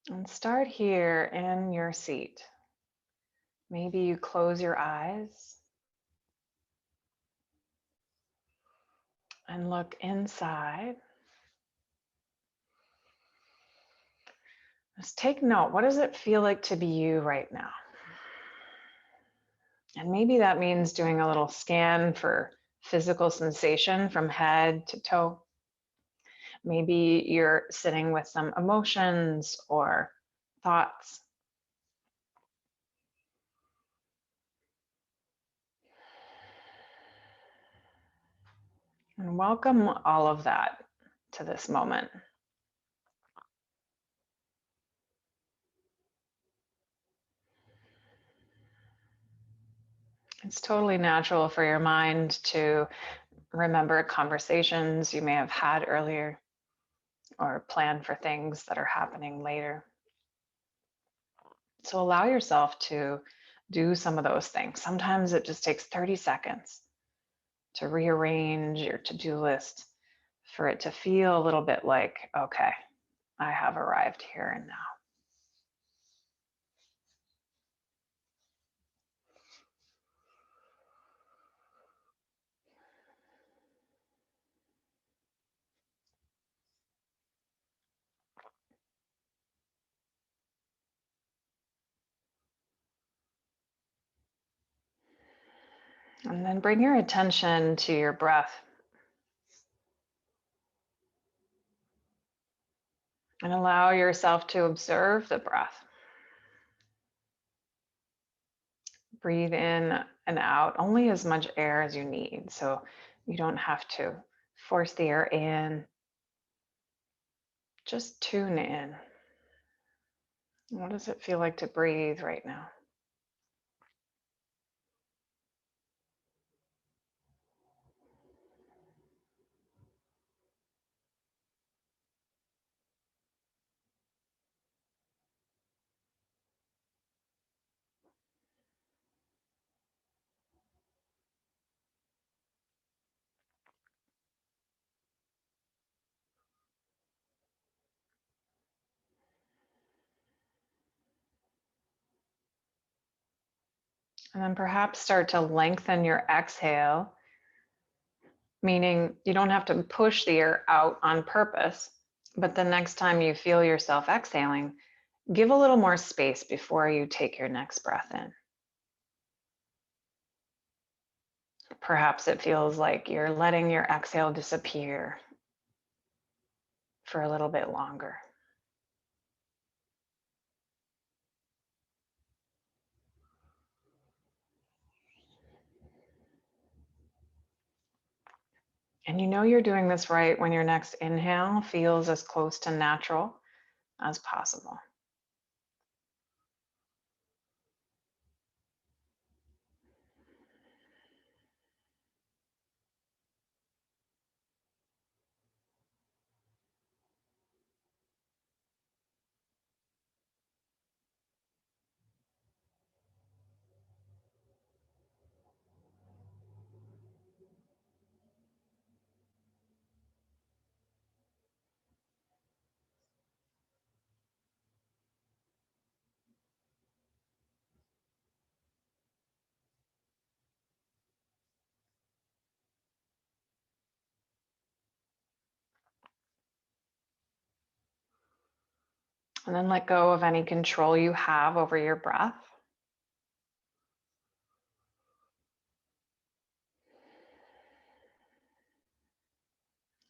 And start here in your seat. Maybe you close your eyes and look inside. Just take note. What does it feel like to be you right now? And maybe that means doing a little scan for physical sensation from head to toe. Maybe you're sitting with some emotions or thoughts. And welcome all of that to this moment. It's totally natural for your mind to remember conversations you may have had earlier or plan for things that are happening later. So allow yourself to do some of those things. Sometimes it just takes 30 seconds to rearrange your to-do list for it to feel a little bit like, okay, I have arrived here and now. And then bring your attention to your breath and allow yourself to observe the breath. Breathe in and out only as much air as you need. So you don't have to force the air in. Just tune in. What does it feel like to breathe right now? And then perhaps start to lengthen your exhale, meaning you don't have to push the air out on purpose. But the next time you feel yourself exhaling, give a little more space before you take your next breath in. Perhaps it feels like you're letting your exhale disappear for a little bit longer. And you know you're doing this right when your next inhale feels as close to natural as possible. And then let go of any control you have over your breath.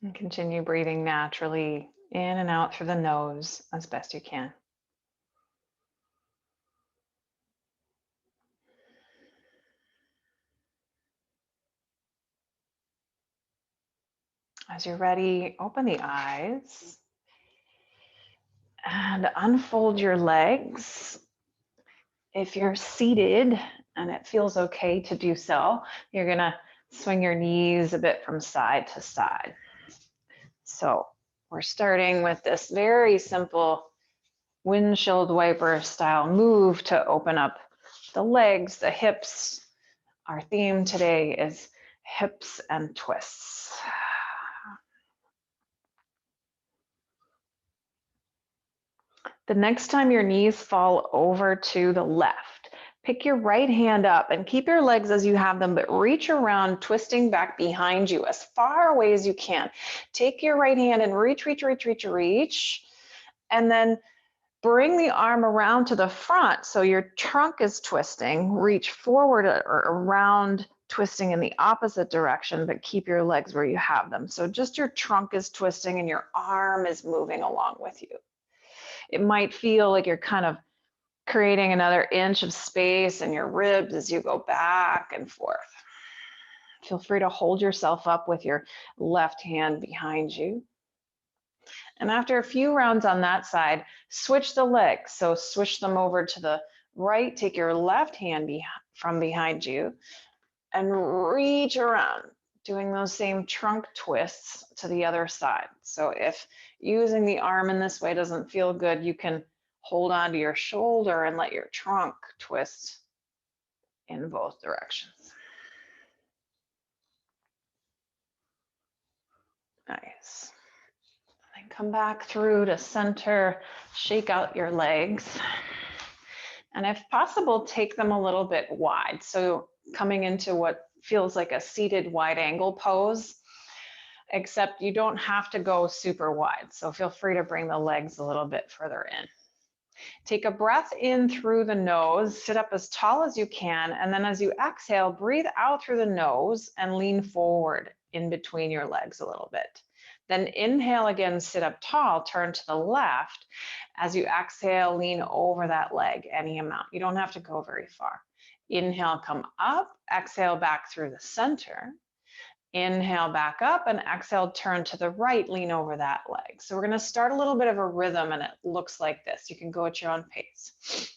And continue breathing naturally in and out through the nose as best you can. As you're ready, open the eyes and unfold your legs. If you're seated and it feels okay to do so, you're gonna swing your knees a bit from side to side. So we're starting with this very simple windshield wiper style move to open up the legs, the hips. Our theme today is hips and twists. The next time your knees fall over to the left, pick your right hand up and keep your legs as you have them, but reach around, twisting back behind you as far away as you can. Take your right hand and reach, and then bring the arm around to the front so your trunk is twisting. Reach forward or around, twisting in the opposite direction, but keep your legs where you have them. So just your trunk is twisting and your arm is moving along with you. It might feel like you're kind of creating another inch of space in your ribs as you go back and forth. Feel free to hold yourself up with your left hand behind you. And after a few rounds on that side, switch the legs. So switch them over to the right, take your left hand from behind you and reach around, doing those same trunk twists to the other side. So if using the arm in this way doesn't feel good, you can hold on to your shoulder and let your trunk twist in both directions. Nice. And come back through to center, shake out your legs. And if possible, take them a little bit wide. So coming into what feels like a seated wide angle pose, except you don't have to go super wide. So feel free to bring the legs a little bit further in. Take a breath in through the nose, sit up as tall as you can, and then as you exhale, breathe out through the nose and lean forward in between your legs a little bit. Then inhale again, sit up tall, turn to the left. As you exhale, lean over that leg any amount. You don't have to go very far. Inhale, come up, exhale back through the center. Inhale back up and exhale, turn to the right, lean over that leg. So we're going to start a little bit of a rhythm and it looks like this. You can go at your own pace.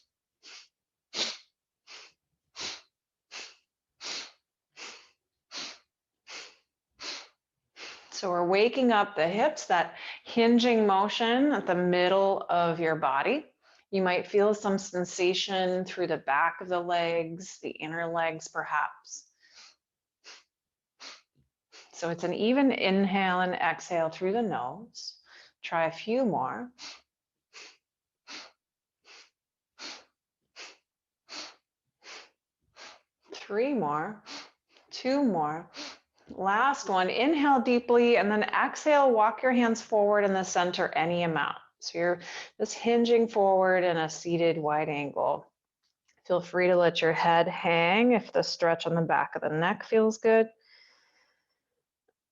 So we're waking up the hips, that hinging motion at the middle of your body. You might feel some sensation through the back of the legs, the inner legs perhaps. So it's an even inhale and exhale through the nose. Try a few more. Three more, two more. Last one, inhale deeply and then exhale, walk your hands forward in the center any amount. So you're just hinging forward in a seated wide angle. Feel free to let your head hang if the stretch on the back of the neck feels good.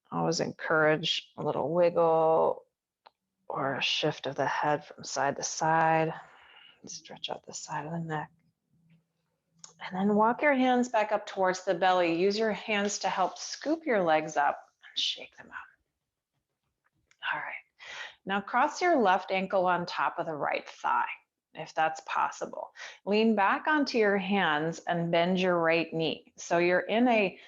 Always encourage a little wiggle or a shift of the head from side to side. Stretch out the side of the neck. And then walk your hands back up towards the belly. Use your hands to help scoop your legs up and shake them out. All right. Now cross your left ankle on top of the right thigh, if that's possible. Lean back onto your hands and bend your right knee. So you're in a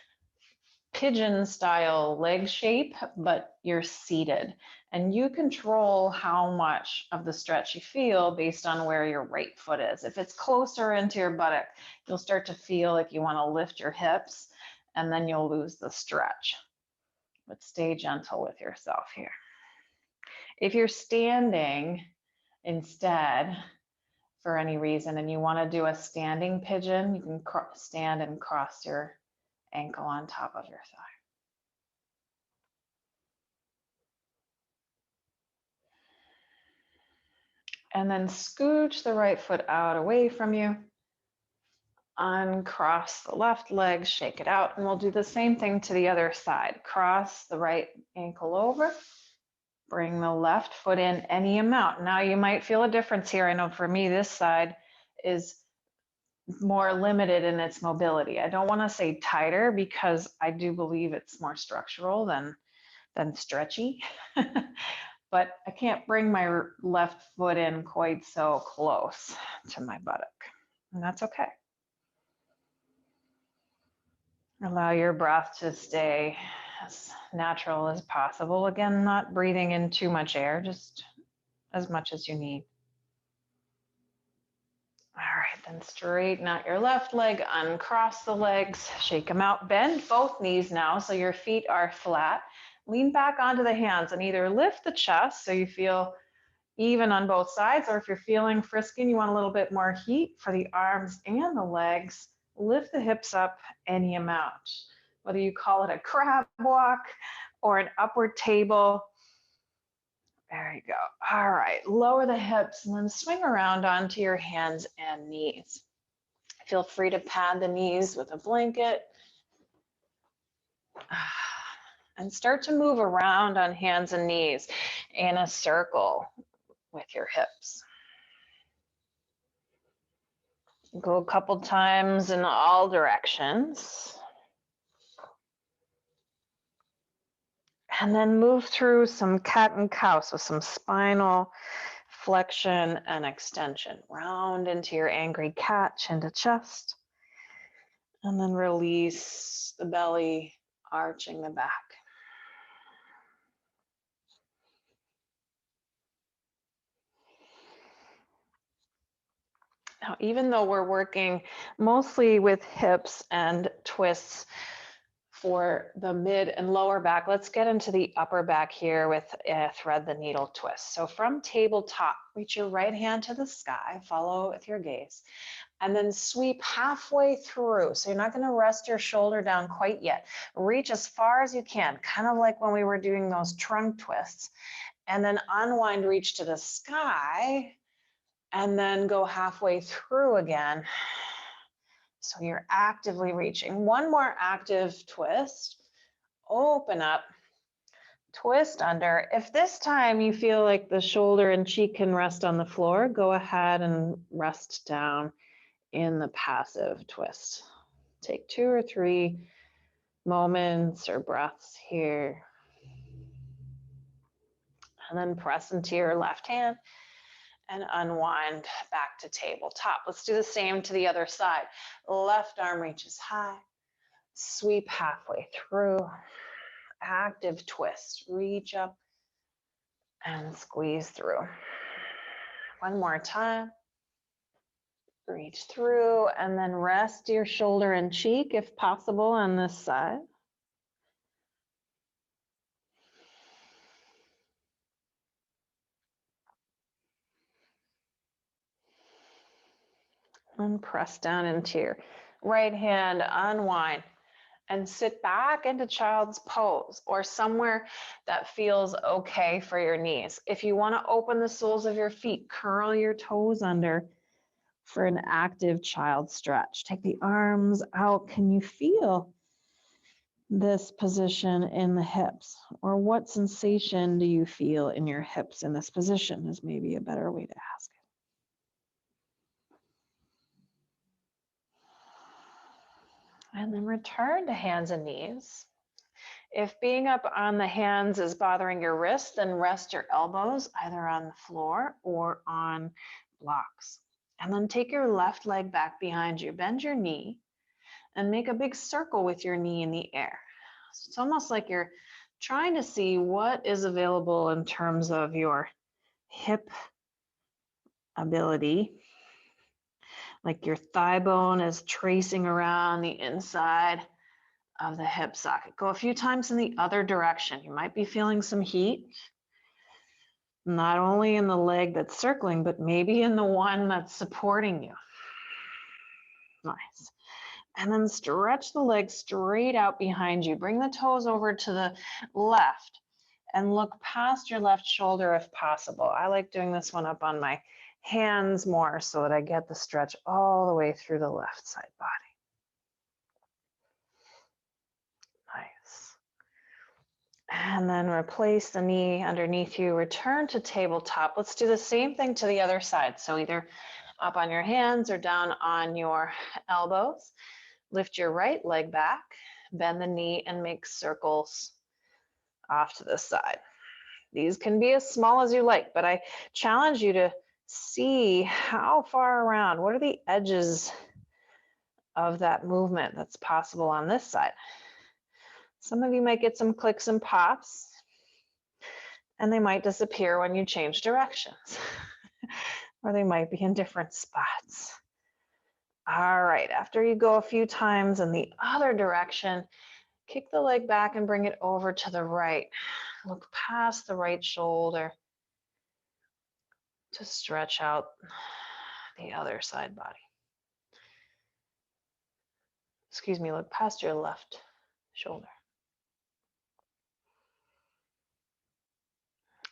pigeon style leg shape, but you're seated. And you control how much of the stretch you feel based on where your right foot is. If it's closer into your buttock, you'll start to feel like you want to lift your hips and then you'll lose the stretch. But stay gentle with yourself here. If you're standing instead for any reason and you want to do a standing pigeon, you can stand and cross your ankle on top of your thigh. And then scooch the right foot out away from you. Uncross the left leg, shake it out, and we'll do the same thing to the other side. Cross the right ankle over, bring the left foot in any amount. Now you might feel a difference here. I know for me, this side is more limited in its mobility. I don't want to say tighter because I do believe it's more structural than stretchy. But I can't bring my left foot in quite so close to my buttock, and that's okay. Allow your breath to stay as natural as possible. Again, not breathing in too much air, just as much as you need. All right, then straighten out your left leg, uncross the legs, shake them out, bend both knees now so your feet are flat. Lean back onto the hands and either lift the chest so you feel even on both sides, or if you're feeling frisky and you want a little bit more heat for the arms and the legs, lift the hips up any amount. Whether you call it a crab walk or an upward table. There you go. All right, lower the hips and then swing around onto your hands and knees. Feel free to pad the knees with a blanket. And start to move around on hands and knees in a circle with your hips. Go a couple times in all directions. And then move through some cat and cow, so some spinal flexion and extension. Round into your angry cat, chin to chest. And then release the belly, arching the back. Now, even though we're working mostly with hips and twists for the mid and lower back, let's get into the upper back here with a thread the needle twist. So from tabletop, reach your right hand to the sky, follow with your gaze, and then sweep halfway through. So you're not going to rest your shoulder down quite yet. Reach as far as you can, kind of like when we were doing those trunk twists, and then unwind, reach to the sky, and then go halfway through again. So you're actively reaching. One more active twist. Open up, twist under. If this time you feel like the shoulder and cheek can rest on the floor, go ahead and rest down in the passive twist. Take 2 or 3 moments or breaths here. And then press into your left hand and unwind back to tabletop. Let's do the same to the other side. Left arm reaches high, sweep halfway through, active twist, reach up and squeeze through. One more time. Reach through and then rest your shoulder and cheek if possible on this side. And press down into your right hand, unwind, and sit back into child's pose or somewhere that feels okay for your knees. If you want to open the soles of your feet, curl your toes under for an active child stretch. Take the arms out. Can you feel this position in the hips? Or what sensation do you feel in your hips in this position is maybe a better way to ask it. And then return to hands and knees. If being up on the hands is bothering your wrist, then rest your elbows either on the floor or on blocks. And then take your left leg back behind you. Bend your knee and make a big circle with your knee in the air. So it's almost like you're trying to see what is available in terms of your hip ability. Like your thigh bone is tracing around the inside of the hip socket. Go a few times in the other direction. You might be feeling some heat, not only in the leg that's circling, but maybe in the one that's supporting you. Nice. And then stretch the legs straight out behind you. Bring the toes over to the left and look past your left shoulder if possible. I like doing this one up on my hands more so that I get the stretch all the way through the left side body. Nice. And then replace the knee underneath you. Return to tabletop. Let's do the same thing to the other side. So either up on your hands or down on your elbows. Lift your right leg back, bend the knee, and make circles off to the side. These can be as small as you like, but I challenge you to see how far around, what are the edges of that movement that's possible on this side. Some of you might get some clicks and pops, and they might disappear when you change directions, or they might be in different spots. All right, after you go a few times in the other direction, kick the leg back and bring it over to the right. Look past the right shoulder. to stretch out the other side body. Excuse me, look past your left shoulder.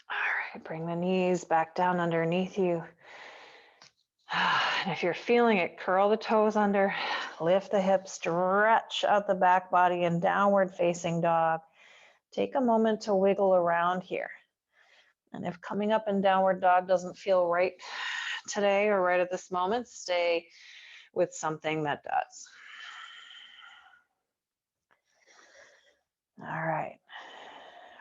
All right, bring the knees back down underneath you. And if you're feeling it, curl the toes under, lift the hips, stretch out the back body in downward facing dog. Take a moment to wiggle around here. And if coming up in downward dog doesn't feel right today or right at this moment, stay with something that does. All right.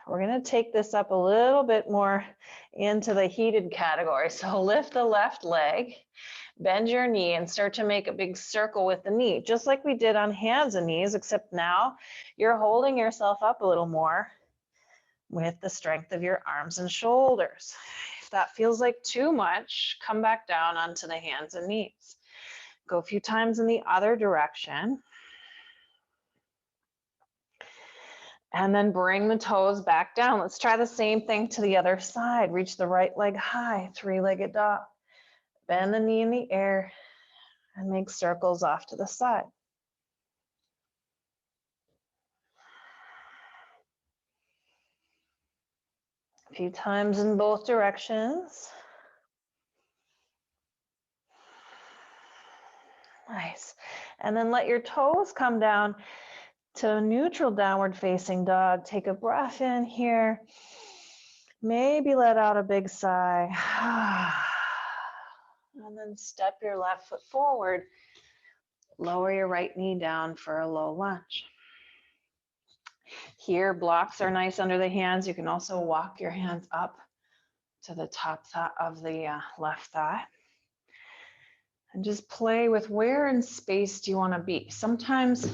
We're going to take this up a little bit more into the heated category. So lift the left leg, bend your knee, and start to make a big circle with the knee, just like we did on hands and knees, except now you're holding yourself up a little more with the strength of your arms and shoulders. If that feels like too much, come back down onto the hands and knees. Go a few times in the other direction. And then bring the toes back down. Let's try the same thing to the other side. Reach the right leg high, three-legged dog. Bend the knee in the air and make circles off to the side. A few times in both directions. Nice. And then let your toes come down to neutral downward facing dog. Take a breath in here. Maybe let out a big sigh. And then step your left foot forward. Lower your right knee down for a low lunge. Here, blocks are nice under the hands. You can also walk your hands up to the top of the left thigh. And just play with where in space do you want to be. Sometimes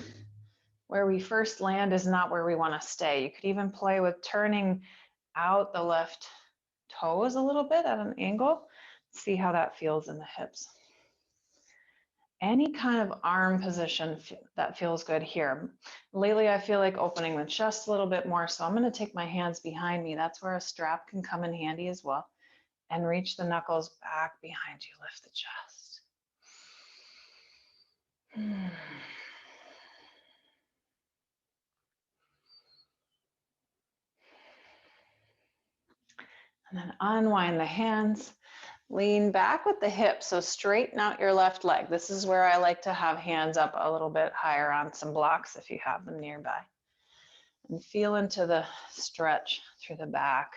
where we first land is not where we want to stay. You could even play with turning out the left toes a little bit at an angle. See how that feels in the hips. Any kind of arm position that feels good here. Lately, I feel like opening the chest a little bit more, so I'm going to take my hands behind me. That's where a strap can come in handy as well. And reach the knuckles back behind you. Lift the chest. And then unwind the hands. Lean back with the hips, so straighten out your left leg. This is where I like to have hands up a little bit higher on some blocks if you have them nearby. And feel into the stretch through the back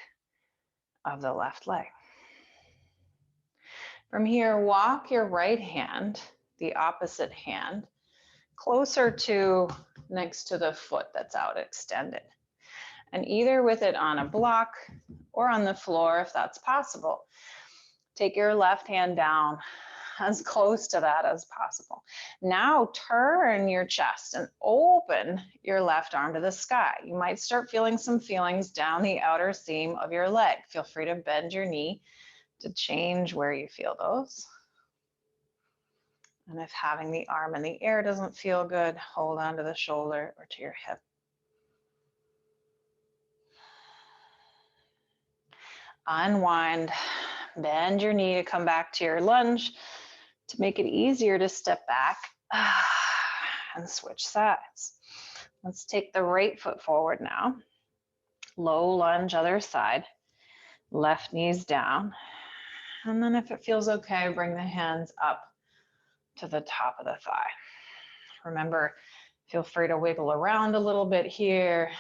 of the left leg. From here, walk your right hand, the opposite hand, closer to next to the foot that's out extended. And either with it on a block or on the floor, if that's possible, take your left hand down as close to that as possible. Now turn your chest and open your left arm to the sky. You might start feeling some feelings down the outer seam of your leg. Feel free to bend your knee to change where you feel those. And if having the arm in the air doesn't feel good, hold on to the shoulder or to your hip. Unwind, bend your knee to come back to your lunge to make it easier to step back and switch sides. Let's take the right foot forward now. Low lunge, other side. Left knee's down. And then if it feels okay, bring the hands up to the top of the thigh. Remember, feel free to wiggle around a little bit here.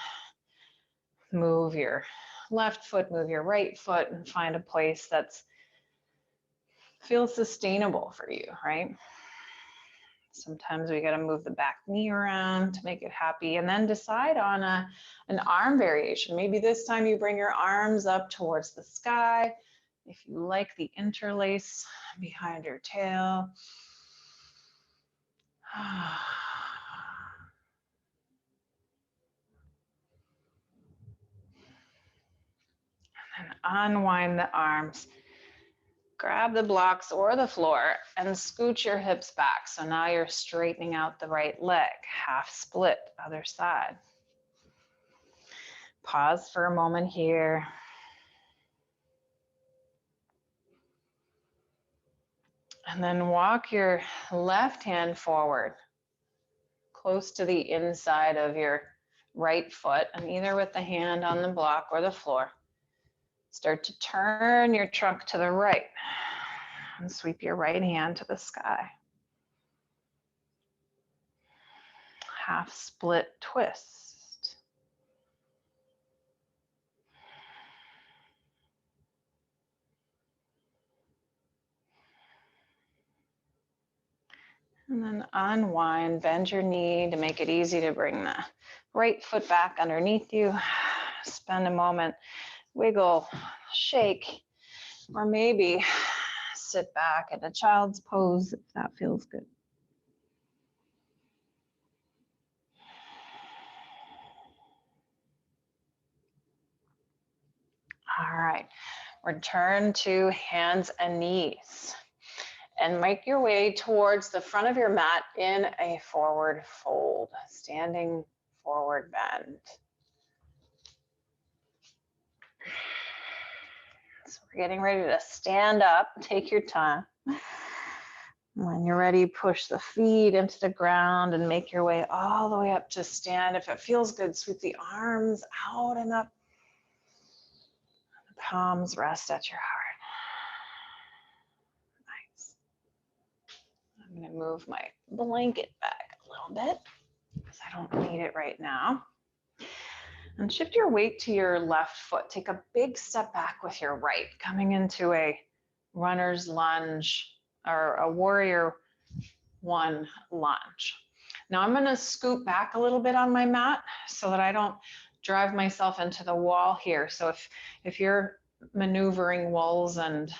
Move your left foot, move your right foot, and find a place that's feels sustainable for you, right? Sometimes we got to move the back knee around to make it happy, and then decide on an arm variation. Maybe this time you bring your arms up towards the sky. If you like the interlace behind your tail. And then unwind the arms. Grab the blocks or the floor and scooch your hips back. So now you're straightening out the right leg, half split, other side. Pause for a moment here. And then walk your left hand forward, close to the inside of your right foot, and either with the hand on the block or the floor. Start to turn your trunk to the right and sweep your right hand to the sky. Half split twist. And then unwind, bend your knee to make it easy to bring the right foot back underneath you. Spend a moment, wiggle, shake, or maybe sit back in a child's pose if that feels good. All right, return to hands and knees. And make your way towards the front of your mat in a forward fold, standing forward bend. So we're getting ready to stand up. Take your time. When you're ready, push the feet into the ground and make your way all the way up to stand. If it feels good, sweep the arms out and up. The palms rest at your heart. Nice. I'm going to move my blanket back a little bit because I don't need it right now. And shift your weight to your left foot. Take a big step back with your right, coming into a runner's lunge or a warrior one lunge. Now I'm going to scoot back a little bit on my mat so that I don't drive myself into the wall here. So if you're maneuvering walls and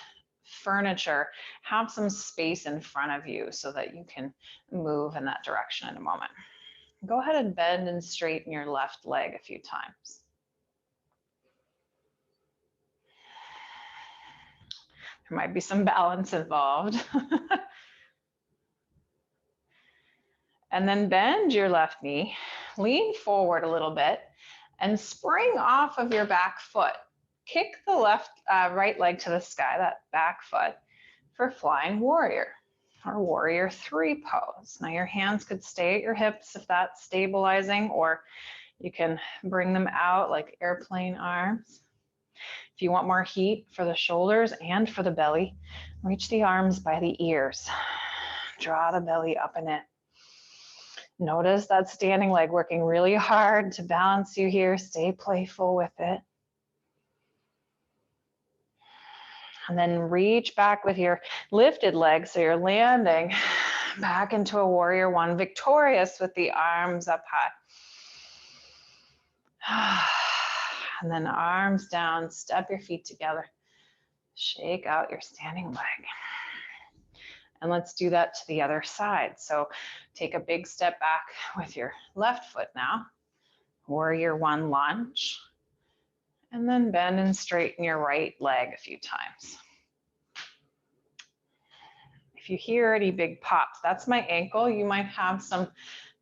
furniture, have some space in front of you so that you can move in that direction in a moment. Go ahead and bend and straighten your left leg a few times. There might be some balance involved. And then bend your left knee, lean forward a little bit, and spring off of your back foot. Kick the right leg to the sky, that back foot, for flying warrior or warrior 3 pose. Now your hands could stay at your hips if that's stabilizing, or you can bring them out like airplane arms. If you want more heat for the shoulders and for the belly, reach the arms by the ears. Draw the belly up and in. Notice that standing leg working really hard to balance you here. Stay playful with it. And then reach back with your lifted leg so you're landing back into a warrior 1, victorious with the arms up high. And then arms down, step your feet together. Shake out your standing leg. And let's do that to the other side. So take a big step back with your left foot now. Warrior 1 lunge. And then bend and straighten your right leg a few times. If you hear any big pops, that's my ankle. You might have some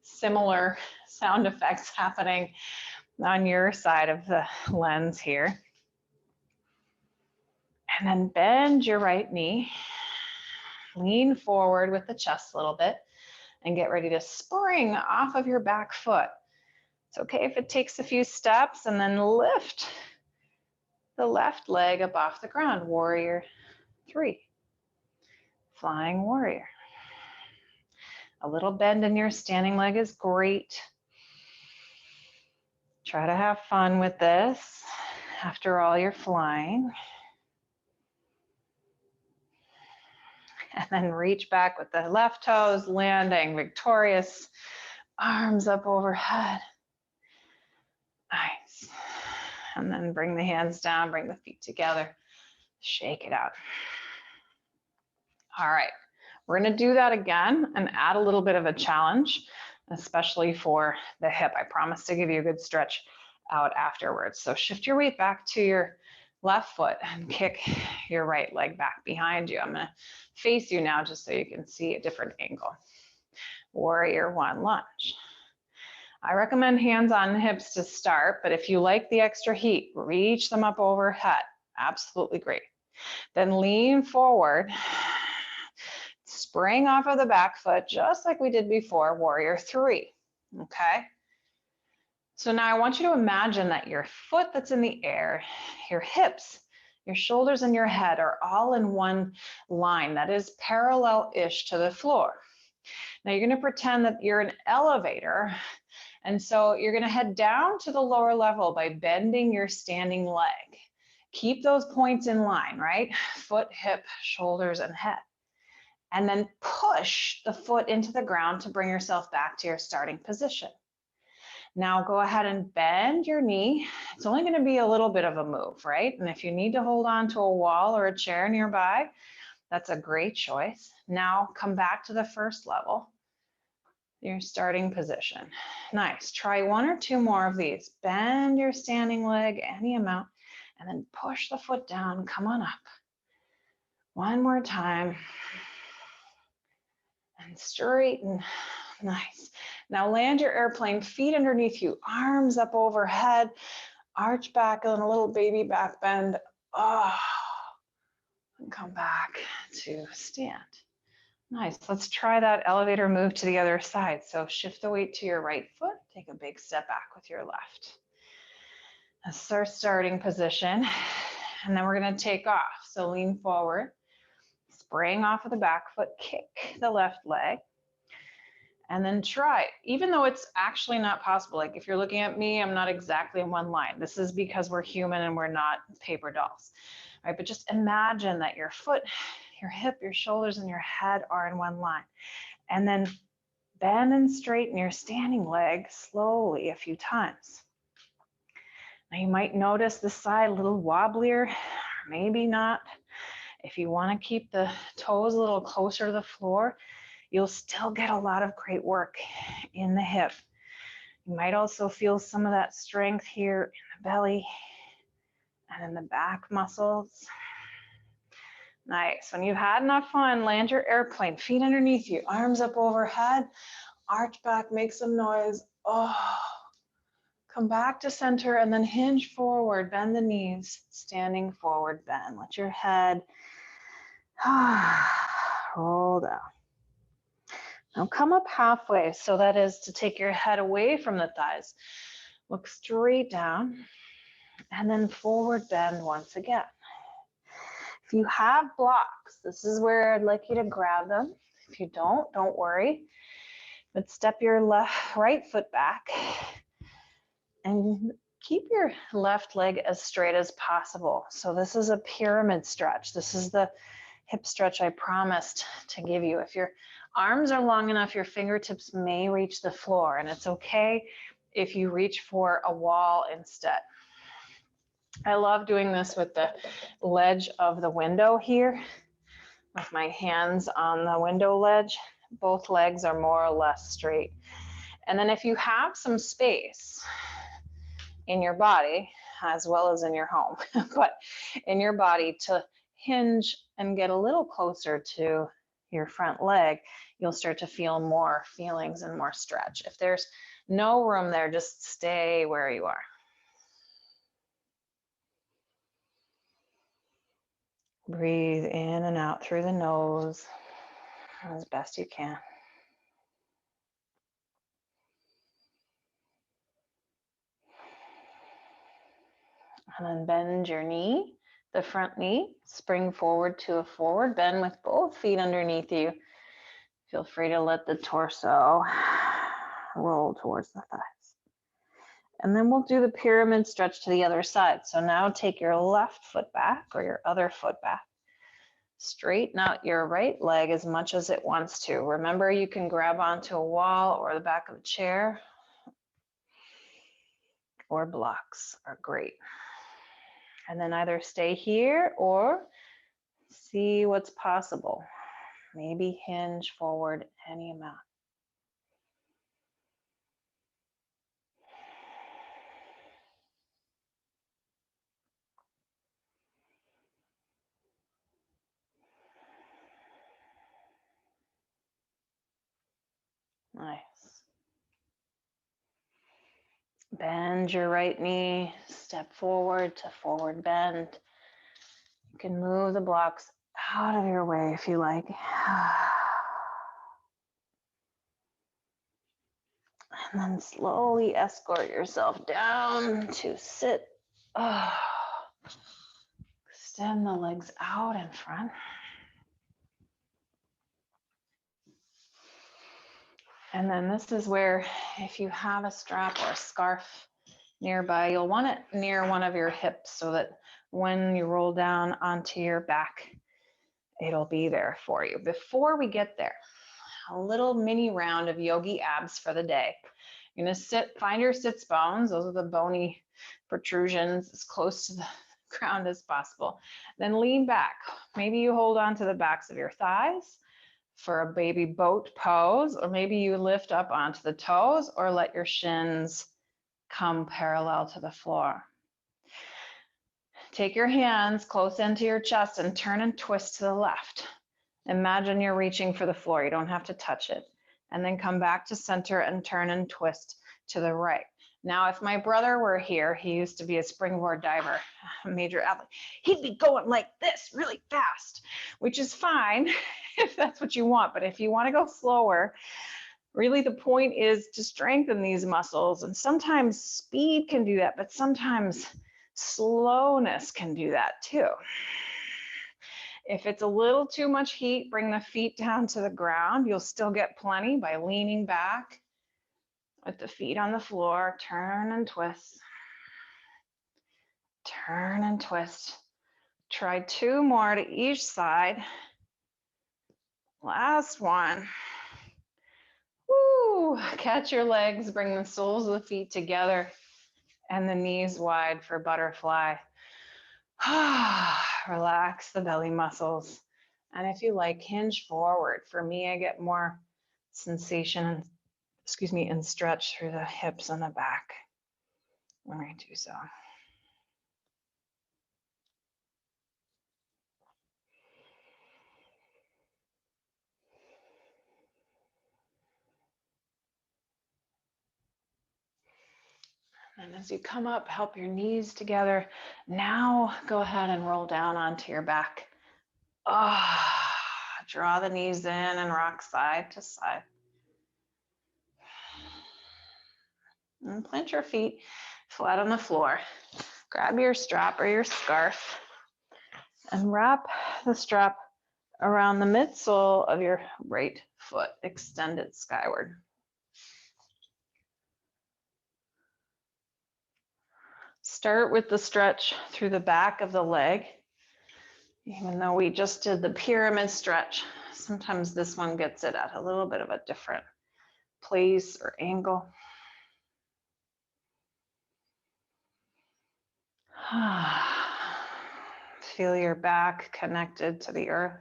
similar sound effects happening on your side of the lens here. And then bend your right knee. Lean forward with the chest a little bit and get ready to spring off of your back foot. It's okay if it takes a few steps, and then lift the left leg up off the ground, warrior 3, flying warrior. A little bend in your standing leg is great. Try to have fun with this. After all, you're flying. And then reach back with the left toes, landing victorious, arms up overhead. Nice. And then bring the hands down, bring the feet together, shake it out. All right, we're gonna do that again and add a little bit of a challenge, especially for the hip. I promise to give you a good stretch out afterwards. So shift your weight back to your left foot and kick your right leg back behind you. I'm gonna face you now just so you can see a different angle. Warrior 1 lunge. I recommend hands on hips to start, but if you like the extra heat, reach them up overhead. Absolutely great. Then lean forward. spring off of the back foot, just like we did before, warrior three, okay? So now I want you to imagine that your foot that's in the air, your hips, your shoulders and your head are all in one line that is parallel-ish to the floor. Now you're gonna pretend that you're an elevator, and so you're gonna head down to the lower level by bending your standing leg. Keep those points in line, right? Foot, hip, shoulders, and head. And then push the foot into the ground to bring yourself back to your starting position. Now go ahead and bend your knee. It's only going to be a little bit of a move, right? And if you need to hold on to a wall or a chair nearby, that's a great choice. Now come back to the first level, your starting position. Nice. Try one or two more of these. Bend your standing leg any amount, and then push the foot down. Come on up. One more time. And straighten. Nice. Now land your airplane, feet underneath you, arms up overhead, arch back and a little baby back bend. Oh, and come back to stand. Nice. Let's try that elevator move to the other side. So shift the weight to your right foot, take a big step back with your left. That's our starting position. And then we're going to take off. So lean forward, spring off of the back foot, kick the left leg. And then try, even though it's actually not possible. Like if you're looking at me, I'm not exactly in one line. This is because we're human and we're not paper dolls, right? But just imagine that your foot, your hip, your shoulders, and your head are in one line. And then bend and straighten your standing leg slowly a few times. Now you might notice the side a little wobblier, or maybe not. If you want to keep the toes a little closer to the floor, you'll still get a lot of great work in the hip. You might also feel some of that strength here in the belly and in the back muscles. Nice. When you've had enough fun, land your airplane, feet underneath you, arms up overhead, arch back, make some noise. Oh, come back to center and then hinge forward, bend the knees, standing forward bend. Let your head roll down. Now come up halfway, so that is to take your head away from the thighs. Look straight down and then forward bend once again. If you have blocks, this is where I'd like you to grab them. If you don't worry. But step your right foot back and keep your left leg as straight as possible. So this is a pyramid stretch. This is the hip stretch I promised to give you. If your arms are long enough, your fingertips may reach the floor, and it's okay if you reach for a wall instead. I love doing this with the ledge of the window here, with my hands on the window ledge. Both legs are more or less straight. And then if you have some space in your body, as well as in your home, but in your body to hinge and get a little closer to your front leg, you'll start to feel more feelings and more stretch. If there's no room there, just stay where you are. Breathe in and out through the nose as best you can. And then bend your knee, the front knee, spring forward to a forward bend with both feet underneath you. Feel free to let the torso roll towards the thighs. And then we'll do the pyramid stretch to the other side. So now take your left foot back or your other foot back. Straighten out your right leg as much as it wants to. Remember, you can grab onto a wall or the back of a chair, or blocks are great. And then either stay here or see what's possible. Maybe hinge forward any amount. Nice. Bend your right knee, step forward to forward bend. You can move the blocks out of your way if you like. And then slowly escort yourself down to sit. Extend the legs out in front. And then this is where, if you have a strap or a scarf nearby, you'll want it near one of your hips so that when you roll down onto your back, it'll be there for you. Before we get there, a little mini round of yogi abs for the day. You're gonna find your sits bones. Those are the bony protrusions as close to the ground as possible. Then lean back. Maybe you hold on to the backs of your thighs for a baby boat pose, or maybe you lift up onto the toes or let your shins come parallel to the floor. Take your hands close into your chest and turn and twist to the left. Imagine you're reaching for the floor. You don't have to touch it. And then come back to center and turn and twist to the right. Now, if my brother were here, he used to be a springboard diver, a major athlete, he'd be going like this really fast, which is fine if that's what you want. But if you want to go slower, really the point is to strengthen these muscles. And sometimes speed can do that, but sometimes slowness can do that too. If it's a little too much heat, bring the feet down to the ground. You'll still get plenty by leaning back with the feet on the floor. Turn and twist. Turn and twist. Try 2 more to each side. Last one. Woo! Catch your legs, bring the soles of the feet together and the knees wide for butterfly. Relax the belly muscles. And if you like, hinge forward. For me, I get more sensation, and stretch through the hips and the back when I do so. And as you come up, help your knees together. Now go ahead and roll down onto your back. Draw the knees in and rock side to side. And plant your feet flat on the floor. Grab your strap or your scarf and wrap the strap around the midsole of your right foot. Extend it skyward. Start with the stretch through the back of the leg. Even though we just did the pyramid stretch, sometimes this one gets it at a little bit of a different place or angle. Feel your back connected to the earth.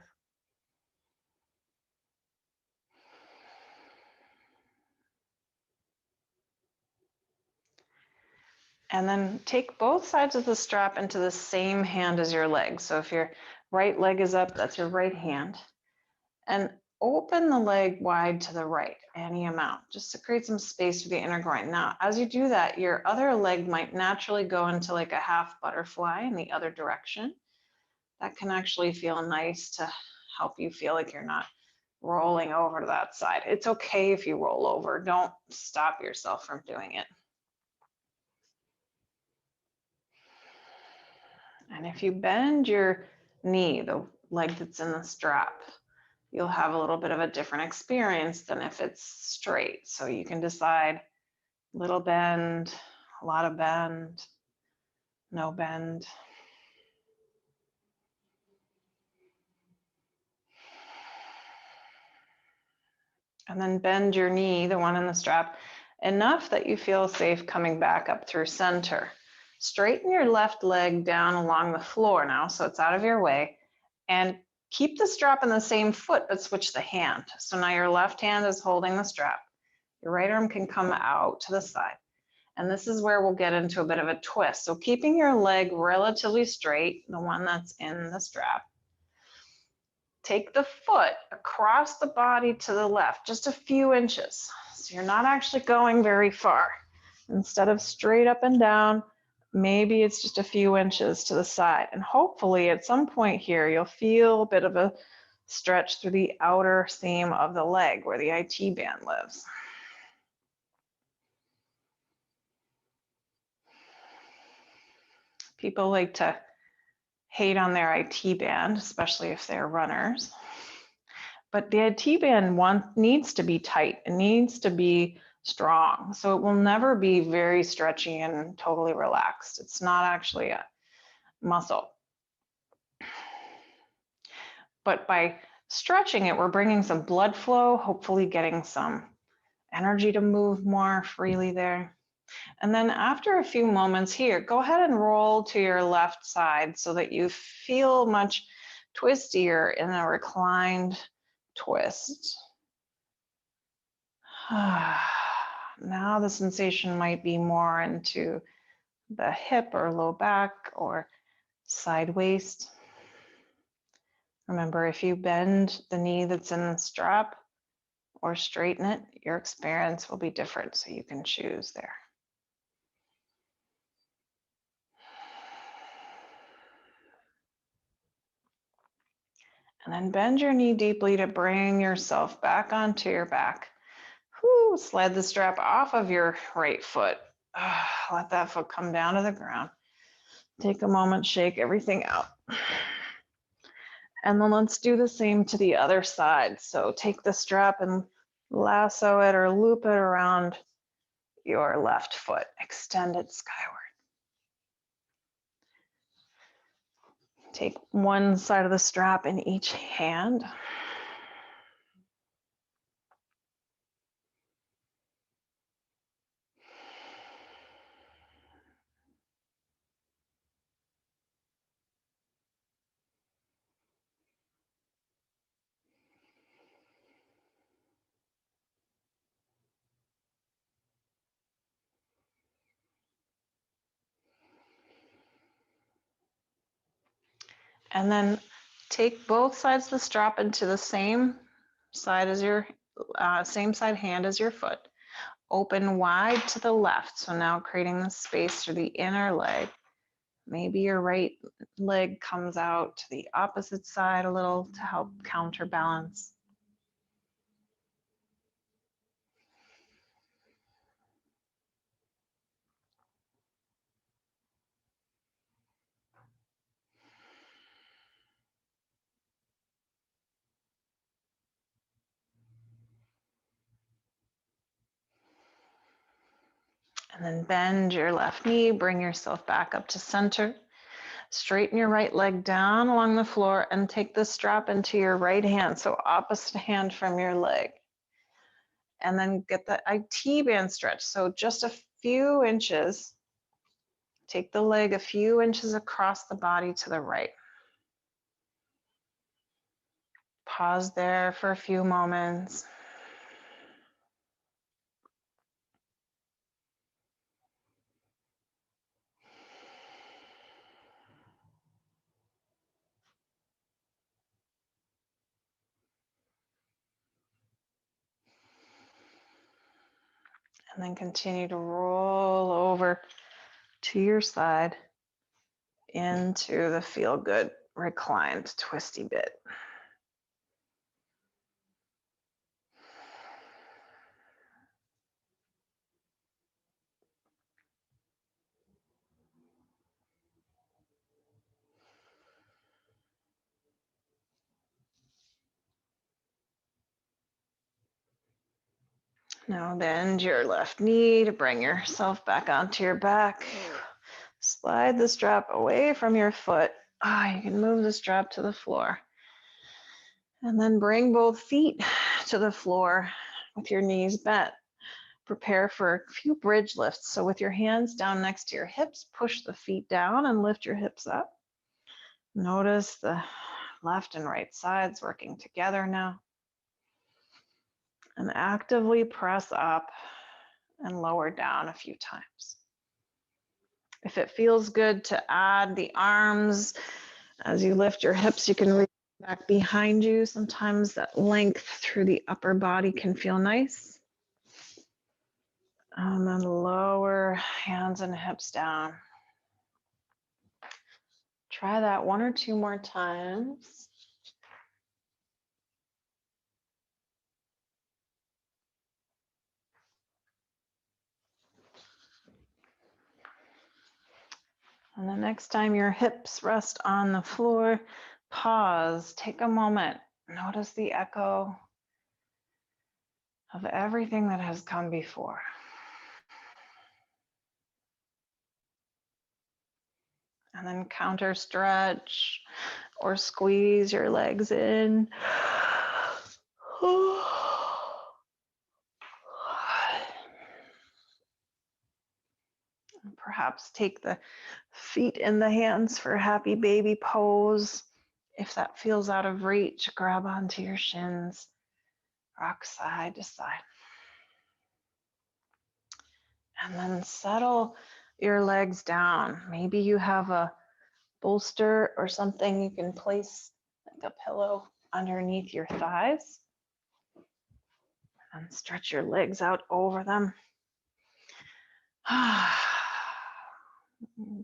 And then take both sides of the strap into the same hand as your leg. So if your right leg is up, that's your right hand. And open the leg wide to the right, any amount, just to create some space for the inner groin. Now, as you do that, your other leg might naturally go into like a half butterfly in the other direction. That can actually feel nice to help you feel like you're not rolling over to that side. It's okay if you roll over. Don't stop yourself from doing it. And if you bend your knee, the leg that's in the strap, you'll have a little bit of a different experience than if it's straight. So you can decide little bend, a lot of bend, no bend. And then bend your knee, the one in the strap, enough that you feel safe coming back up through center. Straighten your left leg down along the floor now, so it's out of your way. And keep the strap in the same foot, but switch the hand. So now your left hand is holding the strap. Your right arm can come out to the side. And this is where we'll get into a bit of a twist. So keeping your leg relatively straight, the one that's in the strap. Take the foot across the body to the left, just a few inches. So you're not actually going very far. Instead of straight up and down, maybe it's just a few inches to the side. And hopefully at some point here, you'll feel a bit of a stretch through the outer seam of the leg where the IT band lives. People like to hate on their IT band, especially if they're runners. But the IT band needs to be tight. It needs to be strong. So it will never be very stretchy and totally relaxed. It's not actually a muscle. But by stretching it, we're bringing some blood flow, hopefully getting some energy to move more freely there. And then after a few moments here, go ahead and roll to your left side so that you feel much twistier in a reclined twist. Now the sensation might be more into the hip or low back or side waist. Remember, if you bend the knee that's in the strap or straighten it, your experience will be different, so you can choose there. And then bend your knee deeply to bring yourself back onto your back. Whew, slide the strap off of your right foot. Let that foot come down to the ground. Take a moment, shake everything out. And then let's do the same to the other side. So take the strap and lasso it or loop it around your left foot. Extend it skyward. Take one side of the strap in each hand. And then take both sides of the strap into the same side as your same side hand as your foot. Open wide to the left. So now creating the space through the inner leg. Maybe your right leg comes out to the opposite side a little to help counterbalance. And then bend your left knee, bring yourself back up to center. Straighten your right leg down along the floor and take the strap into your right hand, so opposite hand from your leg. And then get the IT band stretch, so just a few inches. Take the leg a few inches across the body to the right. Pause there for a few moments. And then continue to roll over to your side into the feel good reclined twisty bit. Now bend your left knee to bring yourself back onto your back. Slide the strap away from your foot. You can move the strap to the floor. And then bring both feet to the floor with your knees bent. Prepare for a few bridge lifts. So with your hands down next to your hips, push the feet down and lift your hips up. Notice the left and right sides working together now. And actively press up and lower down a few times. If it feels good to add the arms as you lift your hips, you can reach back behind you. Sometimes that length through the upper body can feel nice. And then lower hands and hips down. Try that one or two more times. And the next time your hips rest on the floor, pause, take a moment, notice the echo of everything that has come before. And then counter stretch or squeeze your legs in. Perhaps take the feet in the hands for happy baby pose. If that feels out of reach, grab onto your shins, rock side to side. And then settle your legs down. Maybe you have a bolster or something you can place like a pillow underneath your thighs. And stretch your legs out over them.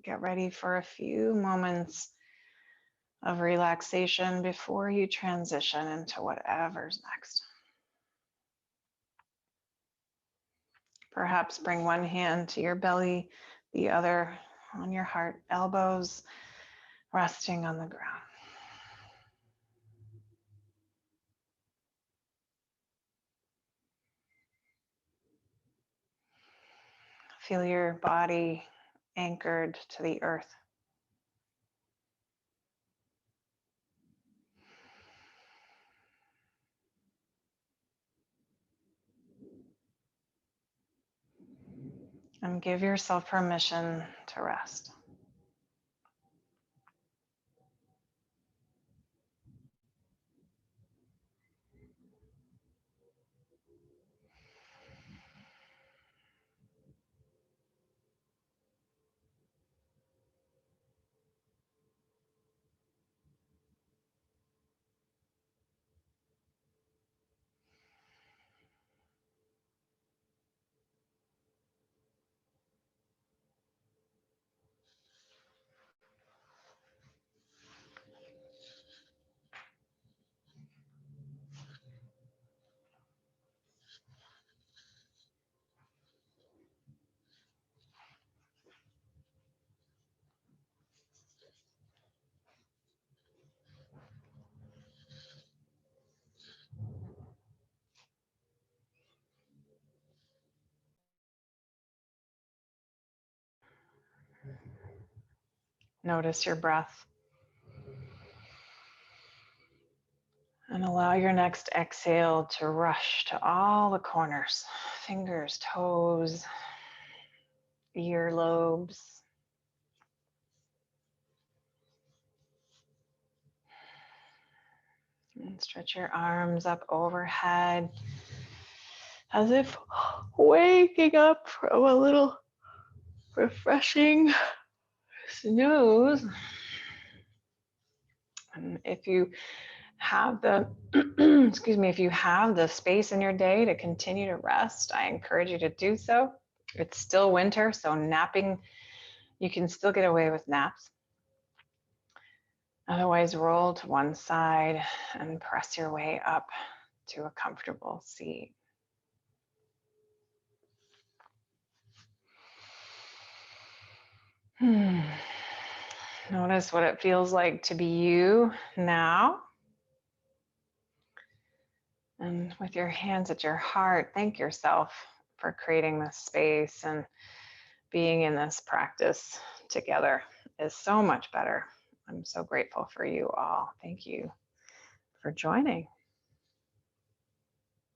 Get ready for a few moments of relaxation before you transition into whatever's next. Perhaps bring one hand to your belly, the other on your heart, elbows resting on the ground. Feel your body anchored to the earth. And give yourself permission to rest. Notice your breath. And allow your next exhale to rush to all the corners, fingers, toes, earlobes. And stretch your arms up overhead as if waking up from a little refreshing snooze. And if you have the if you have the space in your day to continue to rest, I encourage you to do so. It's still winter, so napping, you can still get away with naps. Otherwise, roll to one side and press your way up to a comfortable seat. Notice what it feels like to be you now. And with your hands at your heart, thank yourself for creating this space, and being in this practice together is so much better. I'm so grateful for you all. Thank you for joining.